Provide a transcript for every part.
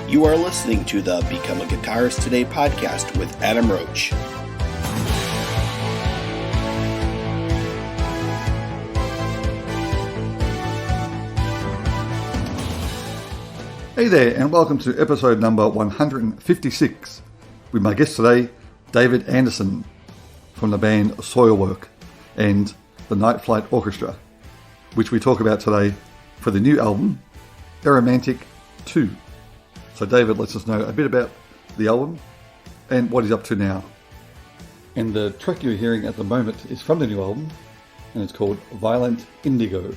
You are listening to the Become a Guitarist Today podcast with Adam Roach. Hey there, and welcome to episode number 156 with my guest today, David Andersson from the band Soilwork and the Night Flight Orchestra, which we talk about today for the new album, Aeromantic 2. So David lets us know a bit about the album and what he's up to now. And the track you're hearing at the moment is from the new album, and it's called Violent Indigo.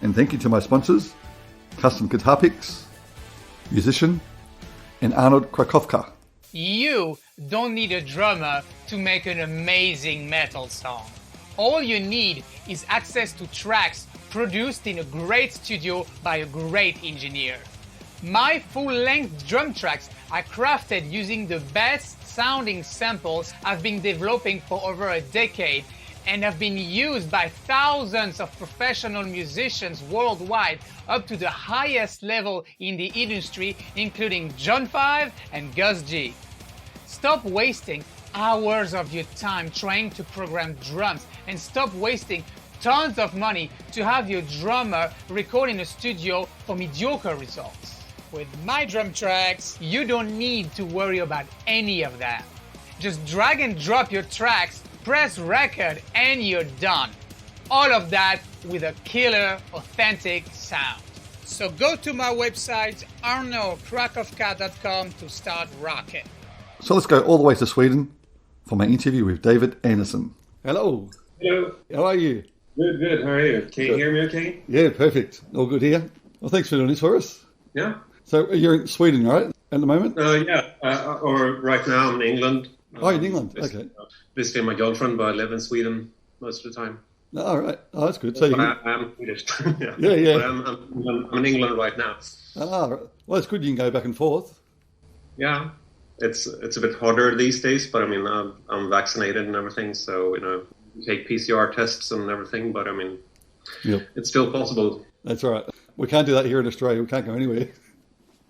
And thank you to my sponsors, Custom Guitar Picks, musician, and Arnaud Krakowka. You don't need a drummer to make an amazing metal song. All you need is access to tracks produced in a great studio by a great engineer. My full-length drum tracks are crafted using the best sounding samples I've been developing for over a decade and have been used by thousands of professional musicians worldwide up to the highest level in the industry, including John 5 and Gus G. Stop wasting hours of your time trying to program drums and stop wasting tons of money to have your drummer record in a studio for mediocre results. With my drum tracks, you don't need to worry about any of that. Just drag and drop your tracks, press record, and you're done. All of that with a killer, authentic sound. So go to my website, arnaudkrakowka.com to start rocking. So let's go all the way to Sweden for my interview with David Andersson. Hello. Hello. How are you? Good. How are you? Can you hear me okay? Yeah, perfect. All good here. Well, thanks for doing this for us. Yeah. So you're in Sweden, right, at the moment? Or right now I'm in England. Oh, in England. Okay. Visiting my girlfriend, but I live in Sweden most of the time. All right. Oh, that's good. So I'm Swedish. Yeah. Yeah. But I'm in England right now. Right. Well, it's good you can go back and forth. Yeah. It's a bit harder these days, but I mean, I'm vaccinated and everything, so, you take PCR tests and everything, but I mean, It's still possible. That's right. We can't do that here in Australia. We can't go anywhere.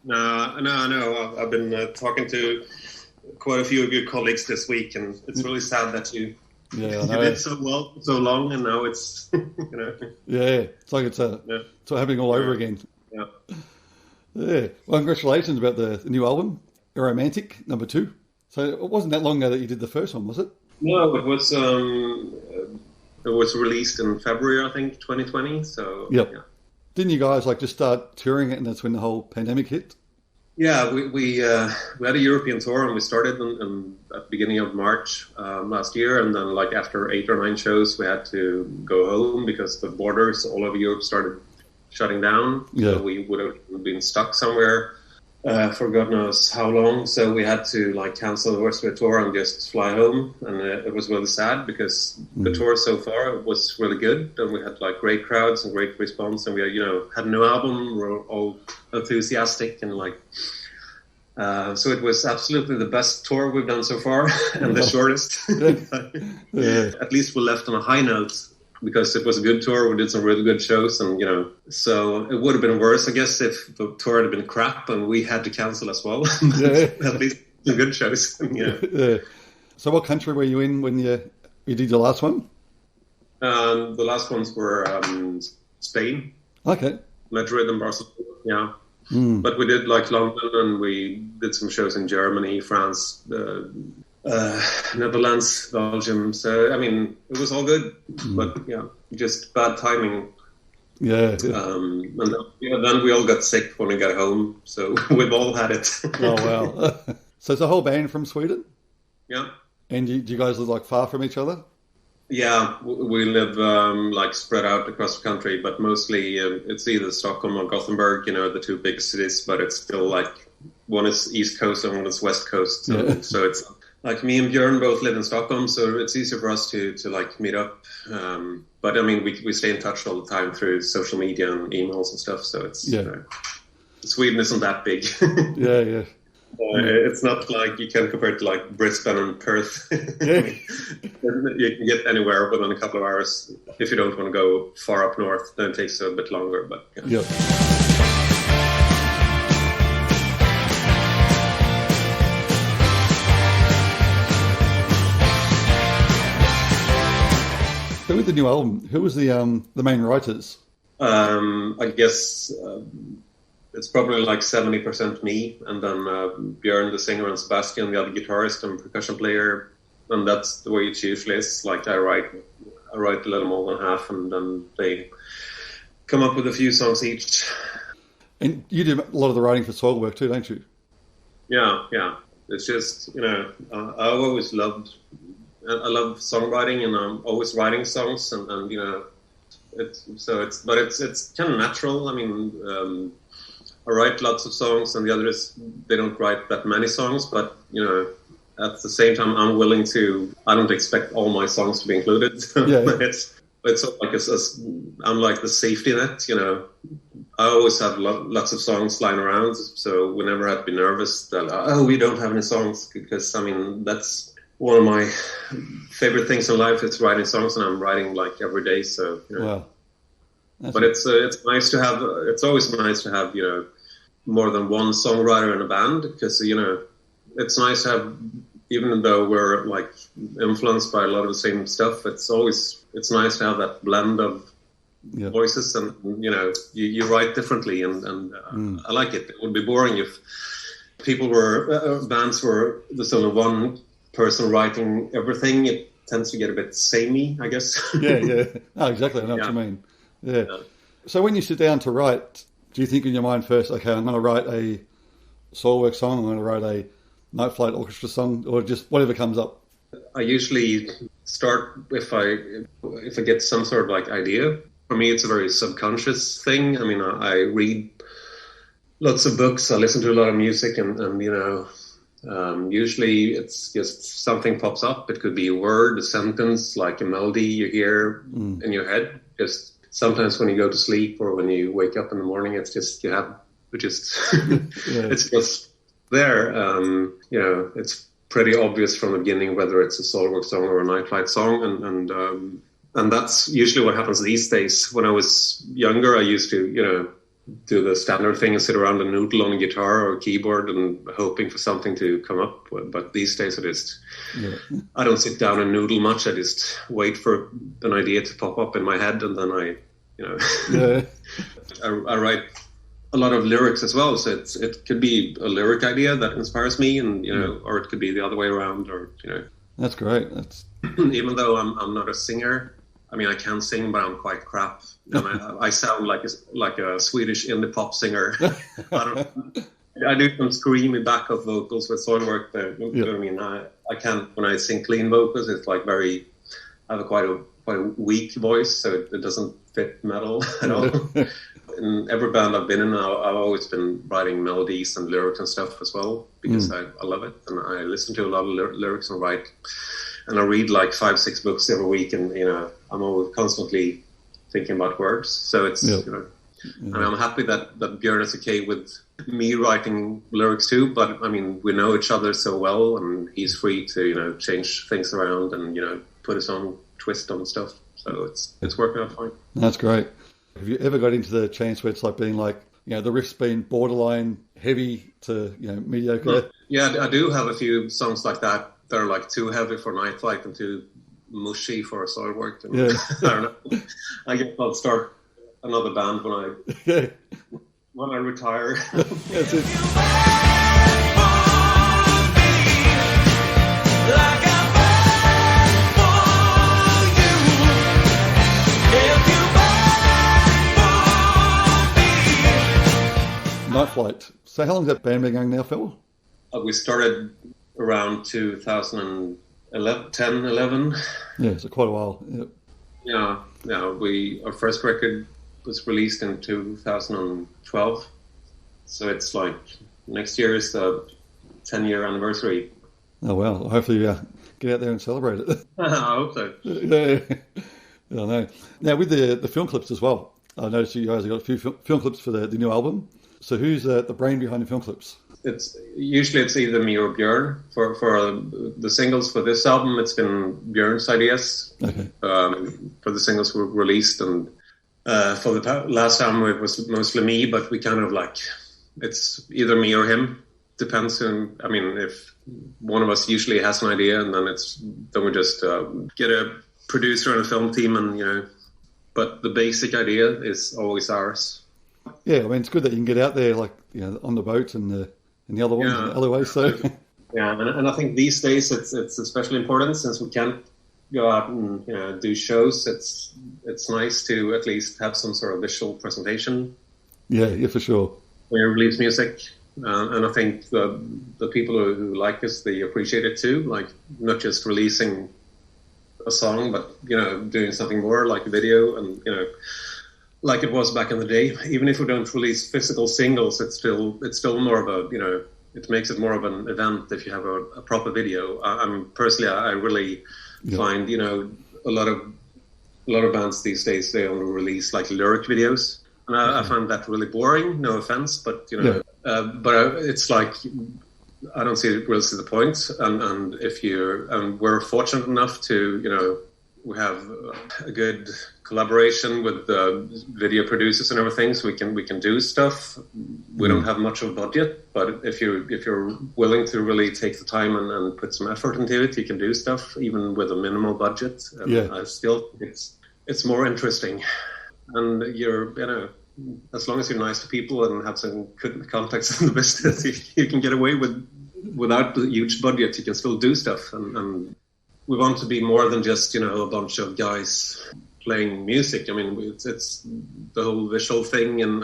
No. I've been talking to quite a few of your colleagues this week, and it's really sad that you did so well for so long, and now it's, Yeah, it's like it's happening all over again. Yeah. Yeah. Well, congratulations about the new album, Aeromantic, number 2. So it wasn't that long ago that you did the first one, was it? No, it was released in February, I think, 2020. So Yep. Yeah. Didn't you guys just start touring it, and that's when the whole pandemic hit? Yeah, we had a European tour, and we started in at the beginning of March last year, and then after 8 or 9 shows, we had to go home because the borders all over Europe started shutting down. Yeah. So we would have been stuck somewhere for God knows how long. So we had to cancel the rest of the tour and just fly home, and it was really sad because the tour so far was really good, and we had great crowds and great response, and we had a new album. We were all enthusiastic, and so it was absolutely the best tour we've done so far and the shortest. Yeah. At least we left on a high note, because it was a good tour. We did some really good shows, and so it would have been worse, I guess, if the tour had been crap and we had to cancel as well. At least some good shows. Yeah. So what country were you in when you did your last one? The last ones were Spain. Okay. Madrid and Barcelona. Yeah. But we did London, and we did some shows in Germany, France, Netherlands, Belgium. So I mean, it was all good, but just bad timing. Yeah. And then we all got sick when we got home, so we've all had it. Oh wow! So it's a whole band from Sweden. Yeah. And do you guys live far from each other? Yeah, we live spread out across the country, but mostly it's either Stockholm or Gothenburg. The 2 big cities, but it's still one is East Coast and one is West Coast. So it's me and Björn both live in Stockholm, so it's easier for us to meet up. But I mean, we stay in touch all the time through social media and emails and stuff. So it's Sweden isn't that big. Yeah. It's not you can compare it to Brisbane and Perth. Yeah. You can get anywhere within a couple of hours. If you don't want to go far up north, then it takes a bit longer. But yeah. with the new album, who was the main writers? I guess it's probably like 70% me, and then Björn, the singer, and Sebastian, the other guitarist and percussion player. And that's the way it usually is. Like I write a little more than half, and then they come up with a few songs each. And you do a lot of the writing for Soilwork too, don't you? Yeah. It's just, I've always loved. I love songwriting, and I'm always writing songs, and it's kind of natural. I mean, I write lots of songs, and the others, they don't write that many songs, but at the same time, I'm willing to. I don't expect all my songs to be included. Yeah. It's like I'm like the safety net. I always have lots of songs lying around, so whenever I'd be nervous that we don't have any songs, because I mean that's one of my favorite things in life is writing songs, and I'm writing like every day. So, Wow. But it's nice to have. It's always nice to have more than one songwriter in a band, because it's nice to have. Even though we're like influenced by a lot of the same stuff, it's nice to have that blend of voices, and you write differently, and I like it. It would be boring if bands were there's only one person writing everything. It tends to get a bit samey, I guess. Yeah. Oh, exactly. I know what you mean. Yeah. So when you sit down to write, do you think in your mind first, okay, I'm going to write a Soilwork song, I'm going to write a Night Flight Orchestra song, or just whatever comes up? I usually start if I get some sort of like idea. For me, it's a very subconscious thing. I mean, I read lots of books, I listen to a lot of music, and usually it's just something pops up. It could be a word, a sentence, like a melody you hear in your head. Just sometimes when you go to sleep or when you wake up in the morning, it's just it's just there. It's pretty obvious from the beginning whether it's a Soilwork song or a Night Flight song, and that's usually what happens these days. When I was younger, I used to do the standard thing and sit around and noodle on a guitar or a keyboard and hoping for something to come up. But these days I don't sit down and noodle much. I just wait for an idea to pop up in my head, and then I write a lot of lyrics as well. So it could be a lyric idea that inspires me, and or it could be the other way around, or That's great. Even though I'm not a singer. I mean, I can sing, but I'm quite crap. And I sound like a Swedish indie pop singer. I do some screamy backup vocals with Soilwork. I mean, I can't, when I sing clean vocals, it's like I have quite a weak voice, so it doesn't fit metal at all. In every band I've been in, I've always been writing melodies and lyrics and stuff as well, because I love it. And I listen to a lot of lyrics and write. And I read like 5-6 books every week, and I'm always constantly thinking about words. So it's and I'm happy that Björn is okay with me writing lyrics too. But I mean, we know each other so well, and he's free to change things around and put his own twist on stuff. So it's working out fine. That's great. Have you ever got into the chance where it's like being like the riff's been borderline heavy to mediocre? Yeah, I do have a few songs like that. They're like too heavy for Night Flight and too mushy for Soilwork. I don't know. I guess I'll start another band when I retire. That's it. Night Flight. So how long has that band been going now, Phil? We started around 2010, 11. Yeah, so quite a while. Yep. Yeah. Our first record was released in 2012. So it's like next year is the 10-year anniversary. Oh, well, hopefully get out there and celebrate it. I hope so. Yeah. I know. Now, with the film clips as well, I noticed you guys have got a few film clips for the new album. So who's the brain behind the film clips? It's either me or Björn. For the singles for this album, it's been Björn's ideas. Okay. For the singles were released, and for the last album it was mostly me. But we kind of it's either me or him. Depends on. I mean, if one of us usually has an idea, and then we just get a producer and a film team, and but the basic idea is always ours. Yeah, I mean, it's good that you can get out there, like, on the boats and the other ones, and the other way. So yeah, and I think these days it's especially important since we can't go out and do shows. It's nice to at least have some sort of visual presentation. Yeah, for sure. When you release music, and I think the people who like this, they appreciate it too. Like not just releasing a song, but doing something more like a video, and like it was back in the day. Even if we don't release physical singles, it's still more of a it makes it more of an event if you have a proper video. I really find a lot of bands these days, they only release like lyric videos, and I find that really boring. No offense, but but it's like I don't really see the point. And if we're fortunate enough to we have a good collaboration with the video producers and everything, so we can do stuff. We don't have much of a budget, but if you're willing to really take the time and put some effort into it, you can do stuff even with a minimal budget. And I still think it's more interesting, and as long as you're nice to people and have some good contacts in the business, you can get away without the huge budget. You can still do stuff, and we want to be more than just a bunch of guys playing music. I mean, it's the whole visual thing and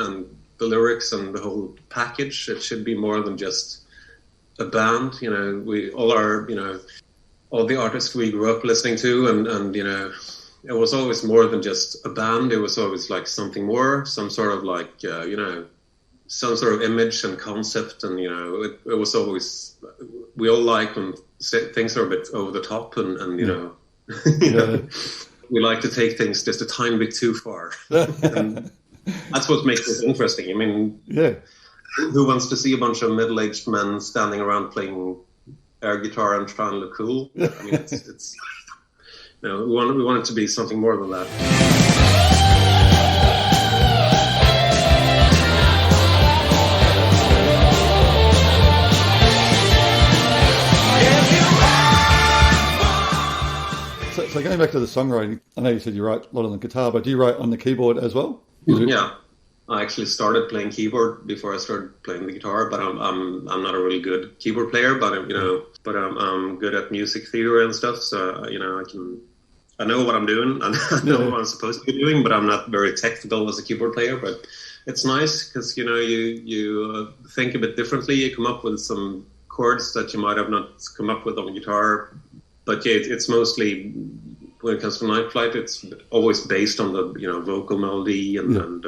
the lyrics and the whole package. It should be more than just a band. We all all the artists we grew up listening to, and it was always more than just a band. It was always like something more, some sort of like some sort of image and concept, and it was always, we all like when things are a bit over the top, and we like to take things just a tiny bit too far. And that's what makes it interesting. I mean, who wants to see a bunch of middle-aged men standing around playing air guitar and trying to look cool? I mean, it's we want it to be something more than that. So going back to the songwriting, I know you said you write a lot on the guitar, but do you write on the keyboard as well? Yeah, I actually started playing keyboard before I started playing the guitar, but I'm not a really good keyboard player, but I'm good at music theory and stuff, so I know what I'm doing, and I know what I'm supposed to be doing, but I'm not very technical as a keyboard player. But it's nice because you think a bit differently. You come up with some chords that you might have not come up with on guitar. But yeah, it's mostly, when it comes to Night Flight, it's always based on the vocal melody, and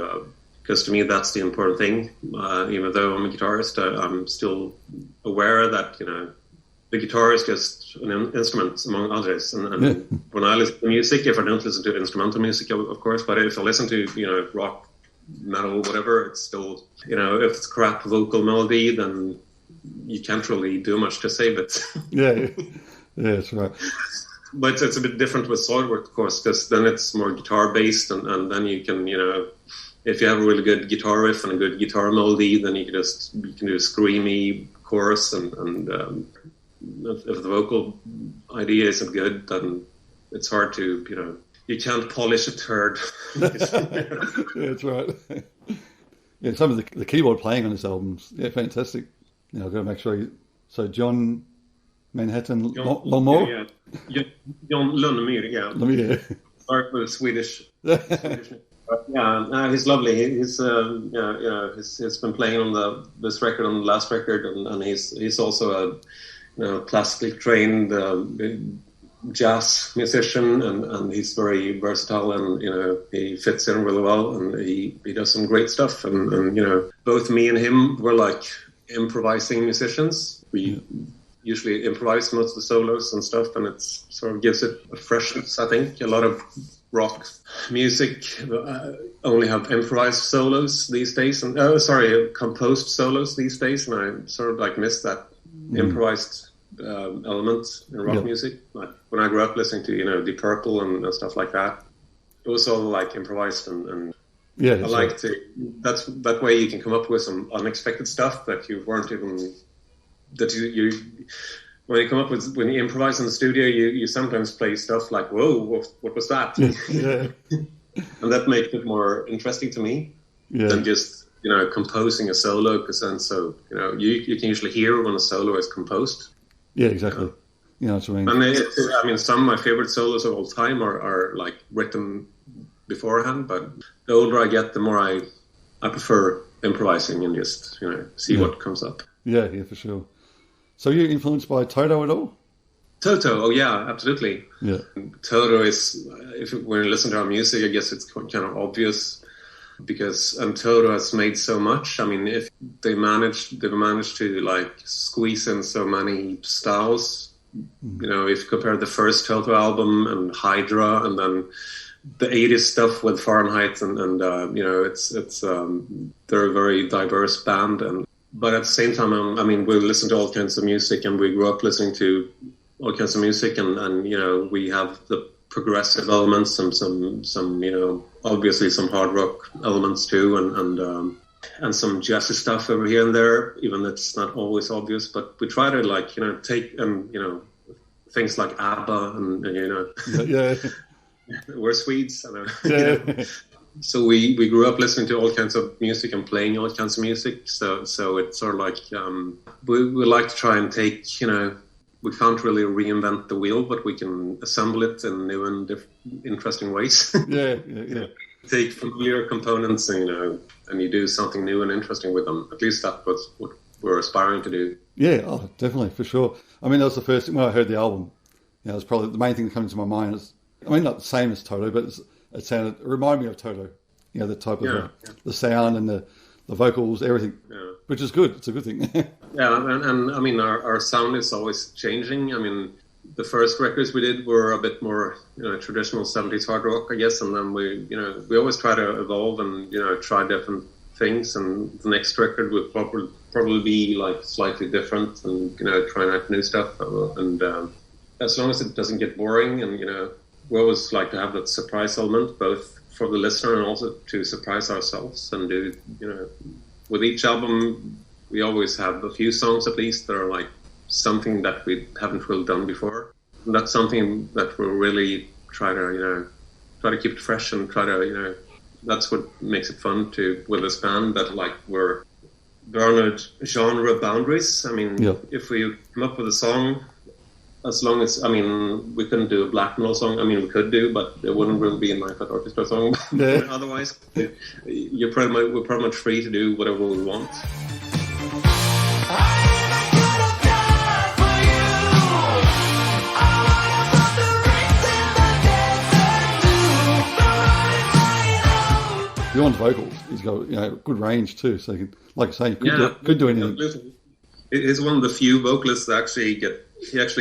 because to me that's the important thing. Even though I'm a guitarist, I'm still aware that the guitar is just an instrument among others. And when I listen to music, if I don't listen to instrumental music, of course, but if I listen to rock, metal, whatever, it's still if it's crap vocal melody, then you can't really do much to save it. Yeah, that's right. But it's a bit different with Soilwork, of course, because then it's more guitar-based, and then you can, if you have a really good guitar riff and a good guitar melody, then you can do a screamy chorus, and if the vocal idea isn't good, then it's hard to, you can't polish a turd. That's right. Yeah, some of the keyboard playing on this album's fantastic. I've got to make sure. So John Manhattan Longmore? Yeah. John Lundemyr, yeah. Lundemyr. Sorry for the Swedish. He's lovely. He's been playing on this record, on the last record, and he's also a classically trained jazz musician, and he's very versatile, and he fits in really well, and he does some great stuff, and both me and him were like improvising musicians. We usually improvise most of the solos and stuff, and it sort of gives it a freshness. I think a lot of rock music only have improvised solos these days, and composed solos these days, and I sort of like miss that improvised element in rock music. Like when I grew up listening to Deep Purple and stuff like that, it was all like improvised, and I like to. That way you can come up with some unexpected stuff that you weren't even. That you when you improvise in the studio, you sometimes play stuff like, whoa, what was that? Yeah. And that makes it more interesting to me than just, composing a solo, because then you can usually hear when a solo is composed. Yeah, exactly. That's what I mean. Some of my favorite solos of all time are like written beforehand, but the older I get, the more I prefer improvising and just, see what comes up. Yeah, for sure. So are you influenced by Toto at all? Toto, oh yeah, absolutely. Yeah. Toto is, when you listen to our music, I guess it's kind of obvious, because Toto has made so much. I mean, if they've managed to like squeeze in so many styles. If you compare the first Toto album and Hydra, and then the 80s stuff with Fahrenheit, and they're a very diverse band, but at the same time, we listen to all kinds of music, and we grew up listening to all kinds of music, and we have the progressive elements, and some obviously some hard rock elements too, and some jazzy stuff over here and there, even if it's not always obvious. But we try to take things like ABBA, and we're Swedes, So we grew up listening to all kinds of music and playing all kinds of music. So it's sort of like we like to try and take, we can't really reinvent the wheel, but we can assemble it in new and interesting ways. Yeah. Take familiar components and you do something new and interesting with them. At least that's what we're aspiring to do. Yeah, definitely, for sure. That was the first thing when I heard the album. It was probably the main thing that comes to my mind. Is, not the same as Toto, but it reminded me of Toto. The type of the sound and the vocals, everything, which is good. It's a good thing. And our sound is always changing. The first records we did were a bit more, traditional 70s hard rock, I guess, and then we always try to evolve and try different things. And the next record would probably be like slightly different, and trying out new stuff. And as long as it doesn't get boring, and we always like to have that surprise element, both for the listener and also to surprise ourselves, and do, with each album, we always have a few songs at least that are like something that we haven't really done before. And that's something that we'll really try to keep it fresh, and try to, that's what makes it fun with this band, that like there are no genre boundaries. If we come up with a song, as long as, we couldn't do a black metal song. We could do, but it wouldn't really be a Night Flight Orchestra song. Otherwise, we're pretty much free to do whatever we want. Beyond vocals, he's got good range too. So, like I say, could do anything. He's one of the few vocalists that actually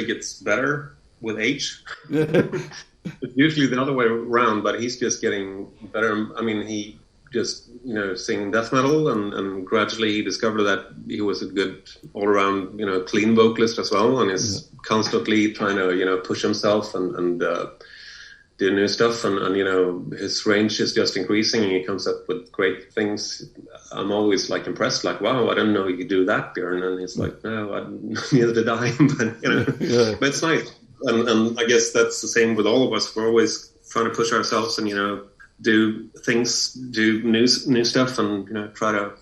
gets better with age. It's usually the other way around, but he's just getting better. He just singing death metal, and gradually he discovered that he was a good all-around clean vocalist as well, and is constantly trying to push himself and do new stuff, and his range is just increasing, and he comes up with great things. I'm always like impressed, like, wow, I didn't know you could do that, Björn. And he's like, no, neither did I. But but it's nice, and I guess that's the same with all of us. We're always trying to push ourselves and do things, do new stuff, and try to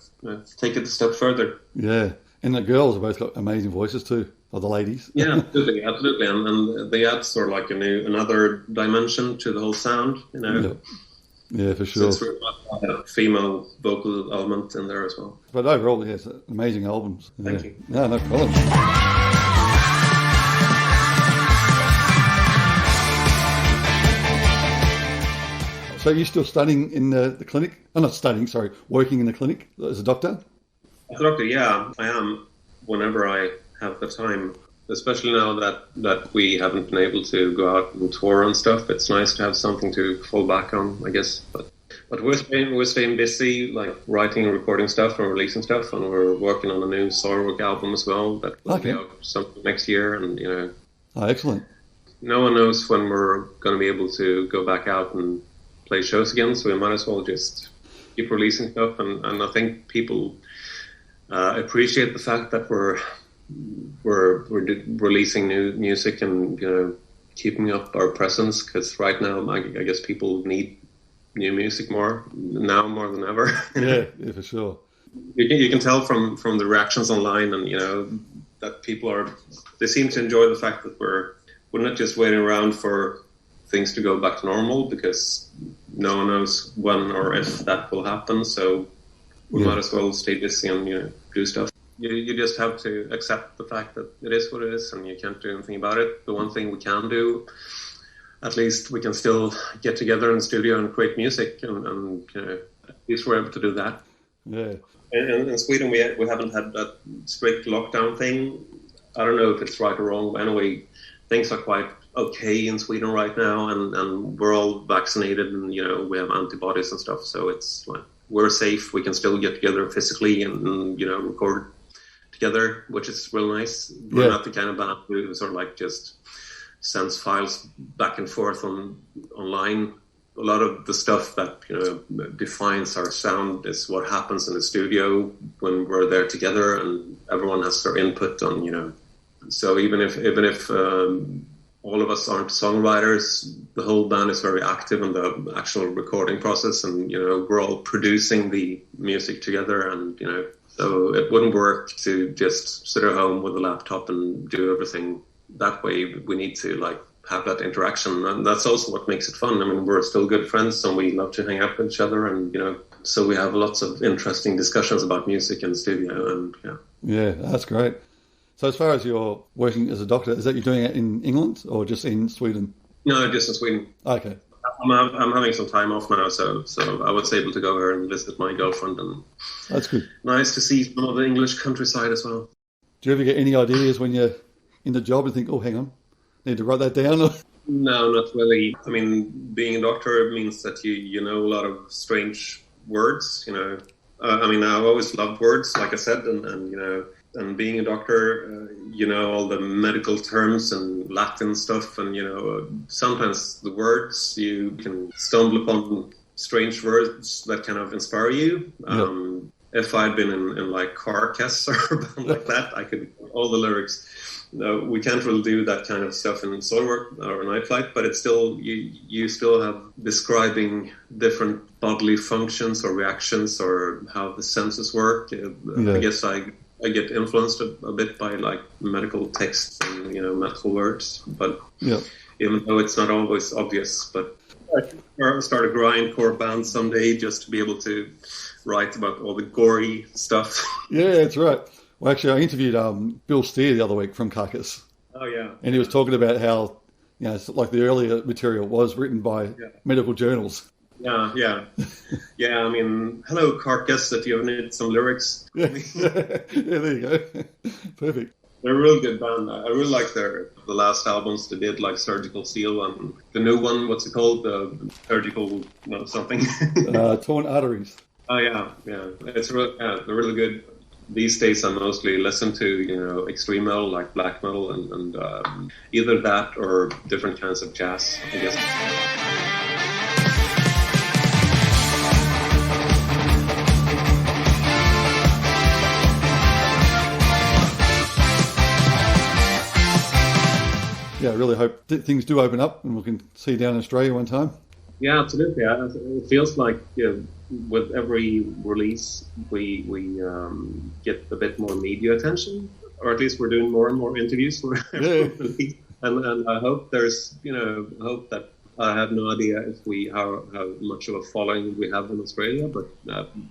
take it a step further. Yeah, and the girls have both got amazing voices too. Or the ladies. Yeah, absolutely, and they add sort of like another dimension to the whole sound, Yeah, for sure. So it's a female vocal element in there as well. But overall, it's amazing albums. Thank you. No problem. So you're still studying in the clinic? Oh, not studying, sorry, working in the clinic as a doctor? As a doctor, yeah, I am. Whenever I have the time, especially now that we haven't been able to go out and tour and stuff, it's nice to have something to fall back on, I guess. But we're staying busy, like writing and recording stuff and releasing stuff, and we're working on a new Soilwork album as well that will be out sometime next year, and Oh, excellent. No one knows when we're going to be able to go back out and play shows again, so we might as well just keep releasing stuff, and I think people appreciate the fact that we're we're releasing new music and, keeping up our presence, because right now I guess people need new music more than ever. Yeah, for sure. You can tell from the reactions online, and that they seem to enjoy the fact that we're not just waiting around for things to go back to normal, because no one knows when or if that will happen. So we might as well stay busy and do stuff. You just have to accept the fact that it is what it is, and you can't do anything about it. The one thing we can do, at least we can still get together in the studio and create music, and at least we're able to do that. Yeah. And in Sweden, we haven't had that strict lockdown thing. I don't know if it's right or wrong, but anyway, things are quite okay in Sweden right now, and we're all vaccinated, and we have antibodies and stuff, so it's like we're safe. We can still get together physically and record together, which is real nice. We're not the kind of band who sort of like just sends files back and forth online. A lot of the stuff that defines our sound is what happens in the studio when we're there together, and everyone has their input on So even if all of us aren't songwriters, the whole band is very active in the actual recording process, and we're all producing the music together, and so it wouldn't work to just sit at home with a laptop and do everything that way. We need to have that interaction, and that's also what makes it fun. I mean, we're still good friends, and we love to hang out with each other, and so we have lots of interesting discussions about music in the studio, and Yeah, that's great. So as far as you're working as a doctor, is that you're doing it in England or just in Sweden? No, just in Sweden. Okay. I'm having some time off now, so I was able to go here and visit my girlfriend, and that's good. Nice to see some of the English countryside as well. Do you ever get any ideas when you're in the job and think, oh, hang on, need to write that down? No, not really. I mean, being a doctor means that you know a lot of strange words. I mean, I've always loved words, like I said, and being a doctor, all the medical terms and Latin stuff, and sometimes the words, you can stumble upon strange words that kind of inspire you. If I'd been in like Carcass or something like that, I could all the lyrics. No, we can't really do that kind of stuff in Soilwork or Night Flight, but it's still you still have describing different bodily functions or reactions or how the senses work. I guess I get influenced a bit by like medical texts and medical words, but even though it's not always obvious. But I start a grindcore band someday just to be able to write about all the gory stuff. Yeah, that's right. Well, actually, I interviewed Bill Steer the other week from Carcass. Oh, yeah. And he was talking about how, it's like the earlier material was written by medical journals. Yeah. Yeah, I mean, hello, Carcass, if you ever need some lyrics. Yeah, there you go. Perfect. They're a real good band. I really like the last albums they did, like Surgical Seal, and the new one, what's it called? The Surgical something. Torn Arteries. Oh, yeah. It's they're really good. These days I mostly listen to, extreme metal, like black metal, and either that or different kinds of jazz, I guess. Yeah, I really hope things do open up and we can see you down in Australia one time. Yeah, absolutely. It feels like with every release we get a bit more media attention, or at least we're doing more and more interviews for every release. And I hope there's hope that I have no idea if how much of a following we have in Australia, but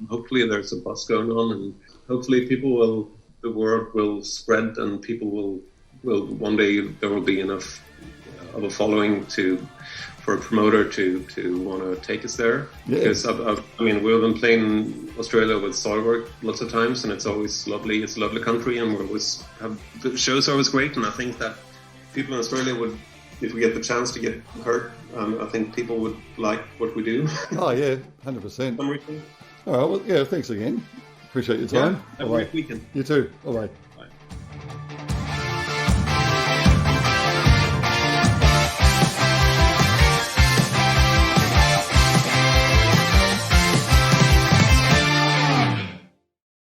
hopefully there's a buzz going on, and hopefully the word will spread, and people will one day there will be enough of a following for a promoter to want to take us there. Yeah. Because I mean, we've been playing in Australia with Soilwork lots of times, and it's always lovely. It's a lovely country, and the shows are always great. And I think that people in Australia would, if we get the chance to get heard, I think people would like what we do. Oh yeah, 100%. All right, well, yeah, thanks again. Appreciate your time. Yeah, have a great weekend. You too. All right.